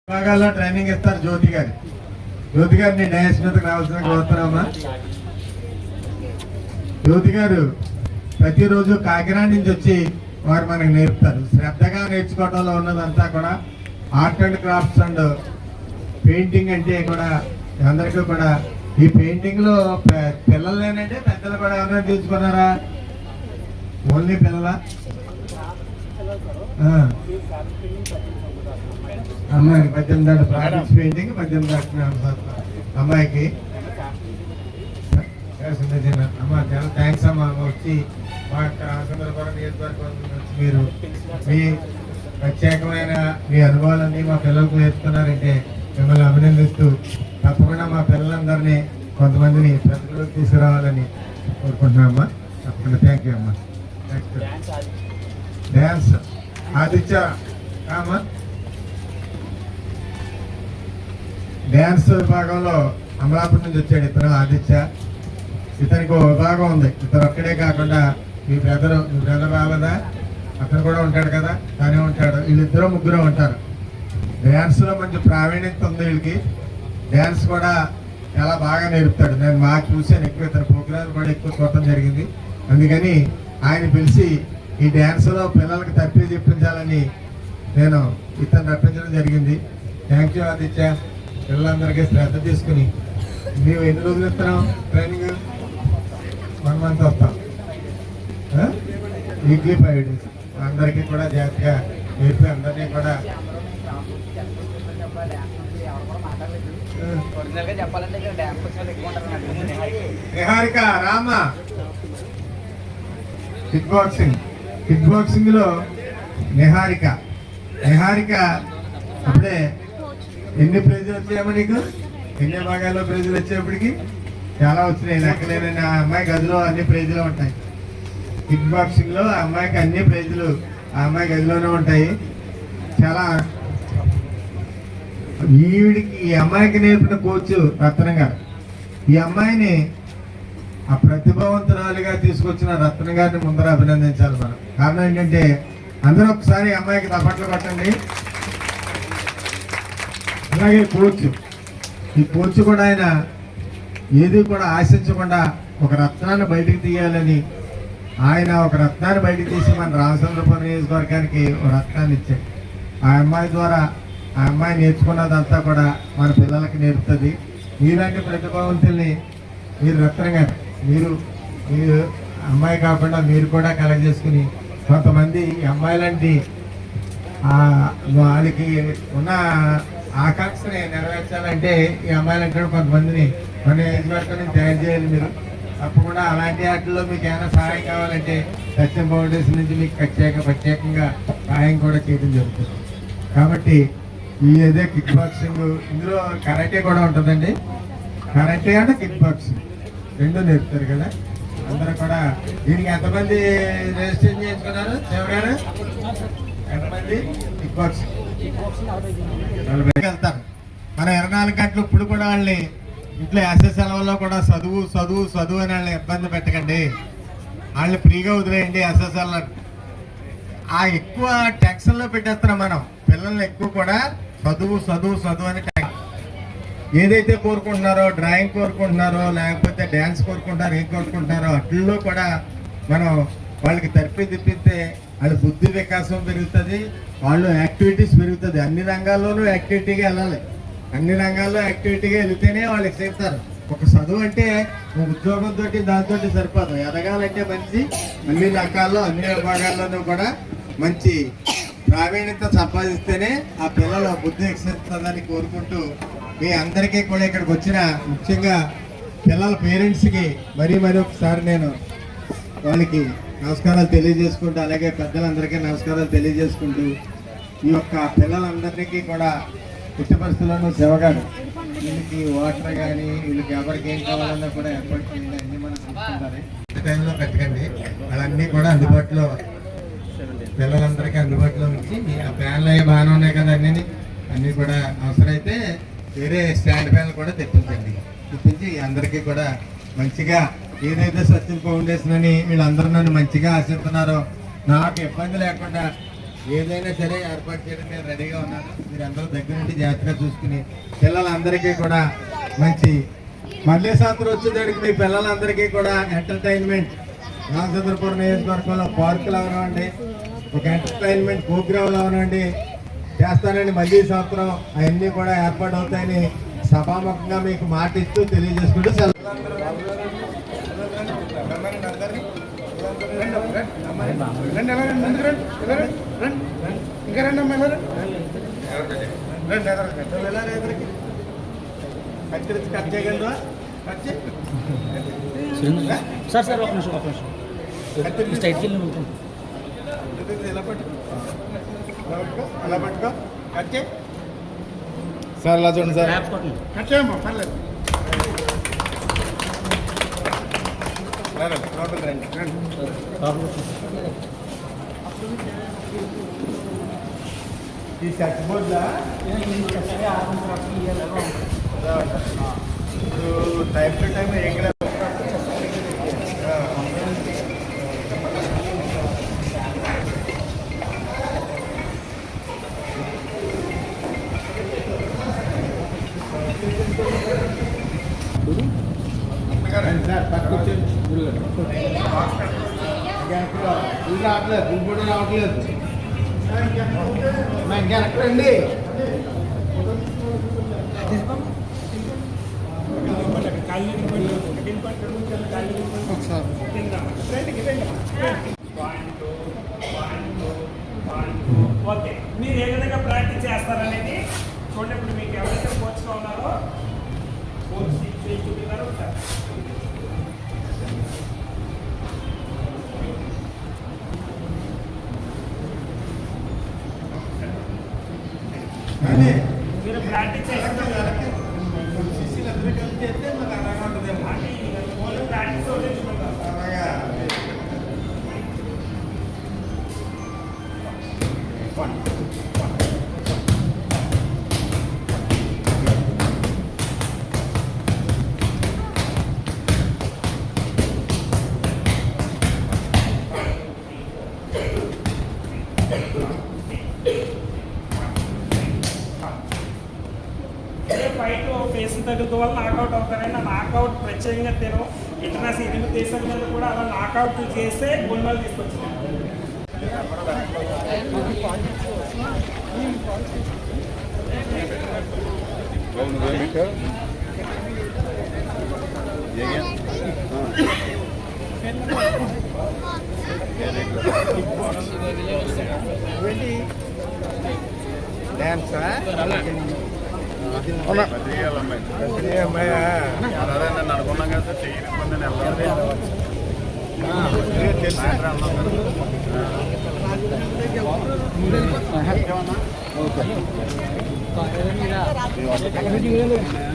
విభాగాల్లో ట్రైనింగ్ ఇస్తారు జ్యోతి గారిని డయాస్ మీదకి రావాల్సిన కోరుతున్నామా. జ్యోతి గారు ప్రతిరోజు కాకినాడ నుంచి వచ్చి వారు మనకు నేర్పుతారు. శ్రద్ధగా నేర్చుకోవడంలో ఉన్నదంతా కూడా art and crafts and painting అంటే కూడా అందరికీ కూడా ఈ పెయింటింగ్ లో పిల్లలేనంటే పెద్దలు కూడా ఎవరైనా తీసుకున్నారా? ఓన్లీ పిల్లల అమ్మాయికి 18 ఏళ్ళ ప్రాక్టీస్ పెయింటింగ్ 18 అమ్మాయికి. అమ్మ చాలా థ్యాంక్స్ అమ్మ వచ్చి మా రామచంద్రపురం నియోజకవర్గం నుంచి మీరు మీ ప్రత్యేకమైన మీ అనుభవాలన్నీ మా పిల్లలకు నేర్చుకున్నారంటే మిమ్మల్ని అభినందిస్తూ తప్పకుండా మా పిల్లలందరినీ కొంతమందిని ప్రతిలోకి తీసుకురావాలని కోరుకుంటున్నామమ్మా. తప్పకుండా థ్యాంక్ యూ అమ్మా. నెక్స్ట్ డ్యాన్స్ ఆదిత్య అమ్మా. డ్యాన్స్ విభాగంలో అమలాపురం నుంచి వచ్చాడు ఇతను ఆదిత్య. ఇతనికి ఒక విభాగం ఉంది. ఇతను ఒక్కడే కాకుండా మీ బ్రదర్ రాలేదా? అతను కూడా ఉంటాడు కదా, తనే ఉంటాడు. వీళ్ళిద్దరూ ముగ్గురు ఉంటారు. డ్యాన్స్ లో మంచి ప్రావీణ్యత ఉంది వీళ్ళకి. డ్యాన్స్ కూడా చాలా బాగా నేర్పుతాడు. నేను బాగా చూశాను, ఎక్కువ ఇతను ప్రోగ్రామ్ కూడా ఎక్కువ చూడటం జరిగింది. అందుకని ఆయన పిలిచి ఈ డ్యాన్స్ లో పిల్లలకి తప్పి చెప్పించాలని నేను ఇతను రప్పించడం జరిగింది. Thank you Aditya. పిల్లలందరికీ శ్రద్ధ తీసుకుని మేము ఎన్ని రోజులు ఇస్తున్నాం ట్రైనింగ్? 1 month వస్తాం. వీక్లీ 5 days అందరికీ కూడా జాగ్రత్తగా నేర్పి అందరినీ కూడా నిహారిక రామ కిక్ బాక్సింగ్ లో నిహారిక అప్పుడే ఎన్ని ప్రైజులు వచ్చాయమ్మా నీకు? ఎన్ని భాగాల్లో ప్రైజులు వచ్చేప్పటికి చాలా వచ్చినాయి. లెక్కలేని ఆ అమ్మాయి గదిలో అన్ని ప్రైజులు ఉంటాయి. కిక్ బాక్సింగ్ లో ఆ అమ్మాయికి అన్ని ప్రైజులు ఆ అమ్మాయి గదిలోనే ఉంటాయి. చాలా ఈ అమ్మాయికి నేర్పిన కోచ్ రత్నం గారు. ఈ అమ్మాయిని ఆ ప్రతిభావంతురాలుగా తీసుకొచ్చిన రత్నం గారిని ముందర అభినందించాలి మనం. కారణం ఏంటంటే అందరూ ఒకసారి అమ్మాయికి తప్పట్లు పట్టండి. అలాగే ఈ కోచ్ కూడా ఆయన ఏది కూడా ఆశించకుండా ఒక రత్నాన్ని బయటికి తీయాలని ఆయన ఒక రత్నాన్ని బయటికి తీసి మన రామచంద్రపురం నియోజకవర్గానికి ఒక రత్నాన్ని ఇచ్చాడు. ఆ అమ్మాయి ద్వారా ఆ అమ్మాయి నేర్చుకున్నదంతా కూడా మన పిల్లలకి నేర్పుతుంది. మీలాంటి ప్రతిభావంతుల్ని మీరు రత్నం గారు మీరు అమ్మాయి కాకుండా మీరు కూడా కలెక్ట్ చేసుకుని కొంతమంది అమ్మాయిలాంటి వాళ్ళకి ఉన్న ఆకాంక్షని నెరవేర్చాలంటే ఈ అమ్మాయిలంటే కొంతమందిని మన నియోజకవర్గాన్ని తయారు చేయాలి. మీరు తప్పకుండా అలాంటి వాటిల్లో మీకు ఏమైనా సహాయం కావాలంటే సత్యం ఫౌండేషన్ నుంచి మీకు ప్రత్యేకంగా సహాయం కూడా చేయడం జరుగుతుంది. కాబట్టి ఇదే కిక్ బాక్సింగ్, ఇందులో కరాటే కూడా ఉంటుందండి. కరాటే అంటే కిక్ బాక్సింగ్ రెండు నేర్పుతారు కదా. అందరూ కూడా దీనికి ఎంతమంది రిజిస్ట్రేషన్ చేసుకున్నారు? చివరిగారు ఎంతమంది కిక్ బాక్సింగ్ వెళ్తారు? మన 24 గంటలు ఇప్పుడు కూడా వాళ్ళని ఇంట్లో యాసే సెలవుల్లో కూడా చదువు అని వాళ్ళని ఇబ్బంది పెట్టకండి. వాళ్ళని ఫ్రీగా వదిలేయండి. ఎస్ఎస్ఎల్ ఆ ఎక్కువ టెన్షన్లో పెట్టేస్తున్నాం మనం పిల్లల్ని. ఎక్కువ కూడా చదువు అని ఏదైతే కోరుకుంటున్నారో, డ్రాయింగ్ కోరుకుంటున్నారో, లేకపోతే డ్యాన్స్ కోరుకుంటున్నారో, ఏం కోరుకుంటున్నారో అట్లలో కూడా మనం వాళ్ళకి తిప్పితే వాళ్ళ బుద్ధి వికాసం పెరుగుతుంది, వాళ్ళు యాక్టివిటీస్ పెరుగుతుంది. అన్ని రంగాల్లోనూ యాక్టివిటీగా వెళ్ళాలి. అన్ని రంగాల్లో యాక్టివిటీగా వెళితేనే వాళ్ళకి చేస్తారు. ఒక చదువు అంటే ఉద్యోగంతో దాంతో సరిపోదు. ఎదగాలంటే మంచి అన్ని రకాల్లో అన్ని విభాగాల్లోనూ కూడా మంచి ప్రావీణ్యత సంపాదిస్తేనే ఆ పిల్లల బుద్ధి వికసిస్తుందని కోరుకుంటూ మీ అందరికీ కూడా ఇక్కడికి వచ్చిన ముఖ్యంగా పిల్లల పేరెంట్స్కి మరీ ఒకసారి నేను వాళ్ళకి నమస్కారాలు తెలియజేసుకుంటూ, అలాగే పెద్దలందరికీ నమస్కారాలు తెలియజేసుకుంటూ ఈ యొక్క పిల్లలందరికీ కూడా ఎట్టి పరిస్థితుల్లోనూ శివగారు వీళ్ళకి వాటర్ కానీ వీళ్ళకి ఎవరికి ఏం కావాలన్నా కూడా ఏర్పాటు చేయండి. అన్నీ మనం చూసుకుంటారు. టైంలో పెట్టకండి. వాళ్ళన్నీ కూడా అందుబాటులో పిల్లలందరికీ అందుబాటులో ఉంచి ఆ ఫ్యాన్లు అయ్యే బాగానే ఉన్నాయి కదా, అన్నీ కూడా అవసరమైతే వేరే స్టాండ్ ఫ్యాన్లు కూడా తెప్పించి అందరికీ కూడా మంచిగా ఏదైతే సత్యం ఫౌండేషన్ అని వీళ్ళందరూ నన్ను మంచిగా ఆశిస్తున్నారో నాకు ఇబ్బంది లేకుండా ఏదైనా సరే ఏర్పాటు చేయడం నేను రెడీగా ఉన్నాను. మీరు అందరూ దగ్గర నుండి జాగ్రత్తగా చూసుకుని పిల్లలందరికీ కూడా మంచి మళ్ళీ సంవత్సరం వచ్చేదానికి మీ పిల్లలందరికీ కూడా ఎంటర్టైన్మెంట్ రామచంద్రపురం నియోజకవర్గంలో పార్కులు అవనివ్వండి, ఒక ఎంటర్టైన్మెంట్ ప్రోగ్రాంలు అవనివ్వండి చేస్తానండి. మళ్ళీ సంవత్సరం అవన్నీ కూడా ఏర్పాటు అవుతాయని సభాముఖంగా మీకు మాట ఇస్తూ తెలియజేసుకుంటూ కట్ చేయగలరా? సార్ ఒక నిమిషం స్ట్రైట్కి వెళ్ళి ఉంటుంది. అలా పట్టుకో కట్ చేయి సార్ అలా చూడండి సార్. కట్ చేయమ్మా పర్లేదు. రండి ఈ సెట్ బోర్డులా టైం టు టైం ఏం సార్ పట్టుకొచ్చేది రావట్లేదు, ఇంకోటి రావట్లేదు. ఇంకెక్కడండి ఓకే, మీరు ఏ విధంగా ప్రాక్టీస్ చేస్తారనేది చూడండి. ఇప్పుడు మీకు ఎవరైతే కోచ్గా ఉన్నారో కోచ్ చూపిస్తారు సార్. మీరు ప్రాక్టీస్ చేస్తే ప్రాక్టీస్ ఫైట్ ఫేస్ తగ్గుతూ వల్ల నాకౌట్ అవుతారని నాకౌట్ ప్రత్యేకంగా తినం ఇంటర్నేషనల్ ఎనిమిది దేశాల మీద కూడా అలా నాకౌట్ చేస్తే గుణాలు తీసుకొచ్చింది. డ్యాన్సా అనుకున్నాం కదా ఓకే